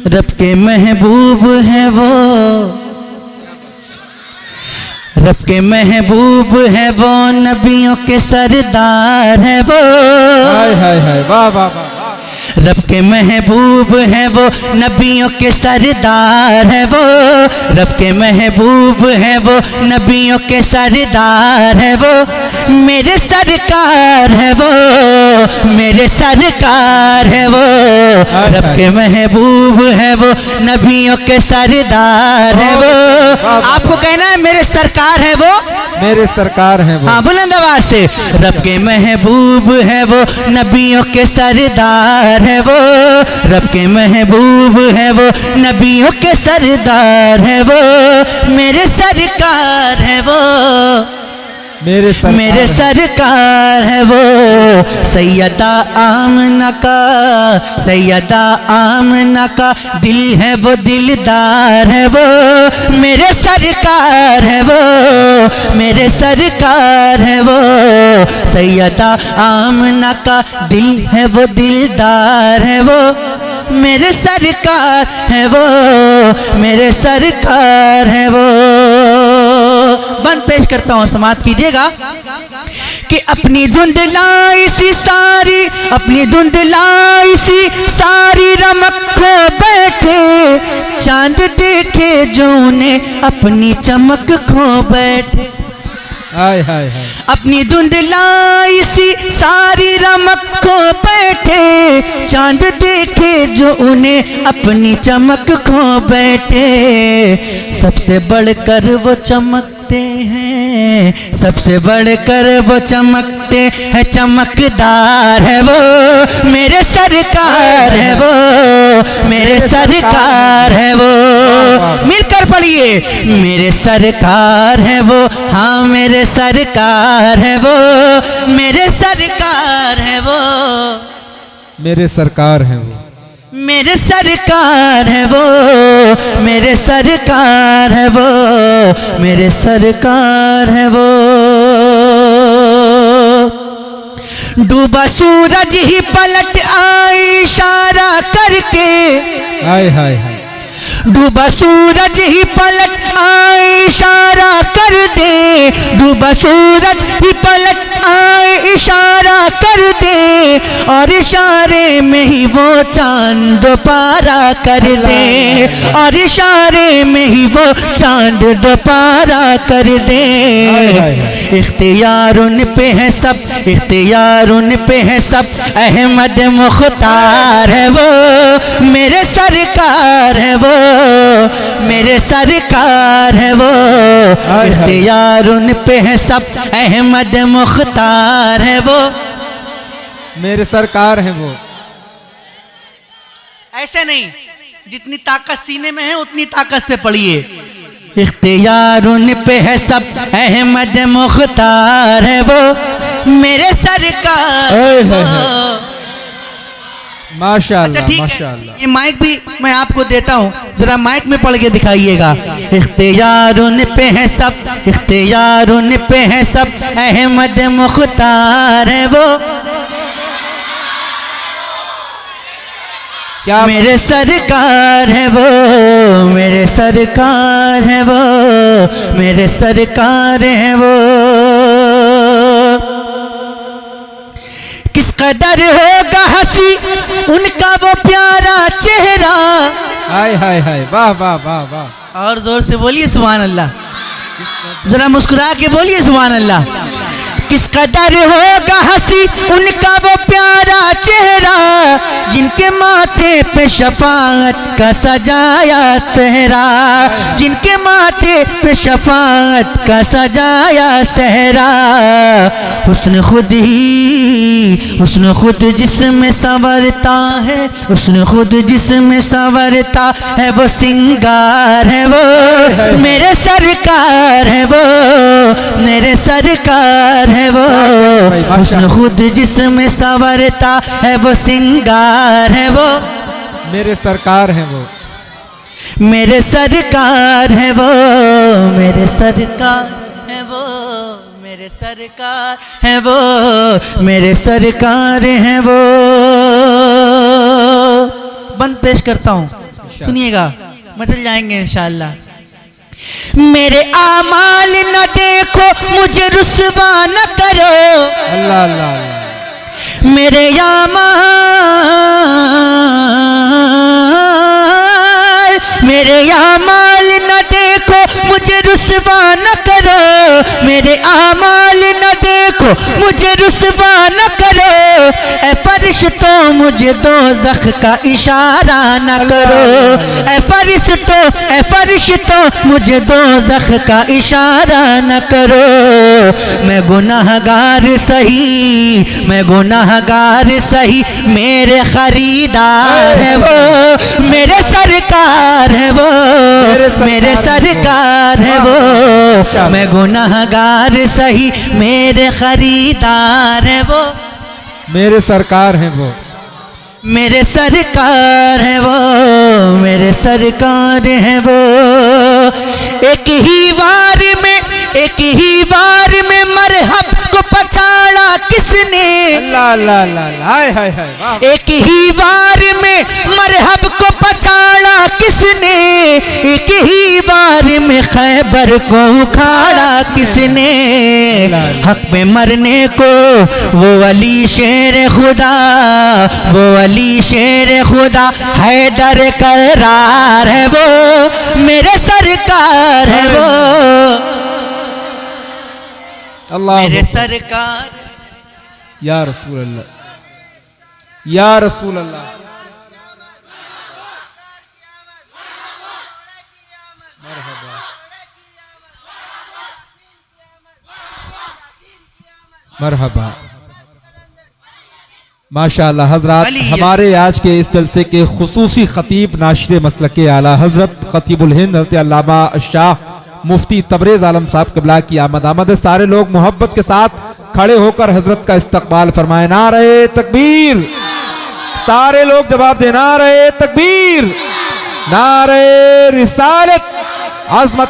रब के महबूब है वो, रब के महबूब है वो, नबियों के सरदार है वो। हाय हाय हाय, वाह वाह वाह। रब के महबूब है वो, नबियों के सरदार है वो। रब के महबूब है वो, नबियों के सरदार है वो। मेरे सरकार है वो, मेरे सरकार है वो। रब के महबूब है वो, नबियों के सरदार है वो। आपको कहना है मेरे सरकार है वो, मेरे सरकार हैं वो। हाँ बुलंद आवाज से। रब के महबूब है वो, नबियों के सरदार है वो। रब के महबूब है वो, नबियों के सरदार है वो। मेरे सरकार है वो, मेरे सरकार है वो। सैयदा आमना का, सैयदा आमना का दिल है वो, दिलदार है वो। मेरे सरकार है वो, मेरे सरकार है वो। सैयदा आमना का दिल है वो, दिलदार है वो। मेरे सरकार है वो, मेरे सरकार है वो। बंद पेश करता हूं, समाप्त कीजिएगा कि अपनी धुंधलाई सी सारी, अपनी धुंधलाई सी सारी रमक खो बैठे। चांद देखे जो ने अपनी चमक खो बैठे। हाय हाय हाय। अपनी धुंधलाई सी सारी रमक खो बैठे। चांद देखे जो उन्हें अपनी चमक खो बैठे। सबसे बढ़कर वो चमकते हैं, सबसे बढ़कर वो चमकते हैं, चमकदार है वो। मेरे सरकार है वो, मेरे सरकार है वो। मिलकर पढ़िए, मेरे सरकार है वो, हाँ मेरे सरकार है वो, मेरे सरकार है वो, मेरे सरकार हैं वो। मेरे सरकार है वो, मेरे सरकार है वो, मेरे सरकार है वो। डूबा सूरज ही पलट आए इशारा करके। हाय हाय हाय। डूबा सूरज ही पलट आए इशारा कर दे। डूबा सूरज ही पलट आए इशारा कर दे। और इशारे में ही वो चांद पारा कर दे। और इशारे में ही वो चांद पारा कर दे। इख्तियार उन पे है सब, इख्तियार उन पे है सब। अहमद मुख्तार है वो, मेरे सरकार है वो, मेरे सरकार है वो। इख्तियार उन पे है सब, अहमद मुख्तार है वो, मेरे सरकार हैं वो। ऐसे नहीं, जितनी ताकत सीने में है उतनी ताकत से पढ़िए। इख्तियार उन पे है सब, अहमद मुख्तार है वो, मेरे सरकार है वो। माशाअल्लाह। अच्छा ठीक माशाअल्लाह। है, ये माइक भी मैं आपको देता हूँ, जरा माइक में पढ़ के दिखाइएगा। इख्तियार उन पे है सब, इख्तियार उन पे है सब, अहमद मुख्तार है वो। क्या मेरे सरकार है वो, मेरे सरकार है वो, मेरे सरकार है वो। किस कदर होगा हंसी उनका वो प्यारा चेहरा। हाय हाय हाय, वाह वाह वाह वाह। और जोर से बोलिए सुभान अल्लाह, जरा मुस्कुरा के बोलिए सुभान अल्लाह। किस कदर होगा हंसी उनका वो प्यारा चेहरा। जिनके माथे पे शफाअत का सजाया चेहरा। जिनके माथे पे शफाअत का सजाया सहरा। हुस्न खुद ही, हुस्न खुद जिसमें संवरता है, हुस्न खुद जिसमें संवरता है, वो सिंगार है वो, मेरे सरकार है वो, मेरे सरकार है वो। हुस्न खुद जिसमें संवरता है, वो सिंगार है वो, मेरे सरकार हैं वो। मेरे सरकार है वो, मेरे सरकार है वो, मेरे सरकार है वो, मेरे सरकार है वो। बंद पेश करता हूँ। सुनिएगा, मचल जाएंगे इंशाअल्लाह। मेरे आमाल न देखो, मुझे रुसवा न करो। अल्लाह अल्लाह अल्लाह। मेरे आमाल न देखो, मुझे रुसवा न करो। मेरे आमाल न देखो, मुझे रुसवा न करो। ए फरिश्तों, मुझे दोज़ख का इशारा न करो। ए फरिश्तों, मुझे दोज़ख का इशारा न करो। मैं गुनाहगार सही, मैं गुनाहगार सही, मेरे खरीदार है वो, मेरे सरकार है वो, मेरे सरकार है वो। मैं गुनाहगार सही, मेरे खरीदार है वो, मेरे सरकार हैं वो, मेरे सरकार है वो, मेरे सरकार है वो। एक ही बार में मरहब को पछाड़ा किसने। अल्लाह अल्लाह अल्लाह। हाय हाय हाय वाह। एक ही बार में मरहब को पछाड़ा किसने। एक ही बार में खैबर को उखाड़ा किसने। हक पे मरने को वो अली शेर खुदा, वो अली शेर खुदा हैदर करार है वो, मेरे सरकार है वो, अल्लाह मेरे सरकार। या रसूल अल्लाह, या रसूल अल्लाह। मरहबा। माशाअल्लाह हजरात, हमारे आज के इस जलसे के खुसूसी खतीब नाशिर मसलके आला हजरत खतीबुल हिंद हज़रत अल्लामा शाह मुफ्ती तबरेज आलम साहब क़िबला की आमद आमद है। सारे लोग मोहब्बत के साथ खड़े होकर हजरत का इस्तकबाल फरमाए। नारे तकबीर, सारे लोग जवाब दे, नारे तकबीर, नारे रिसालत, अज़मत।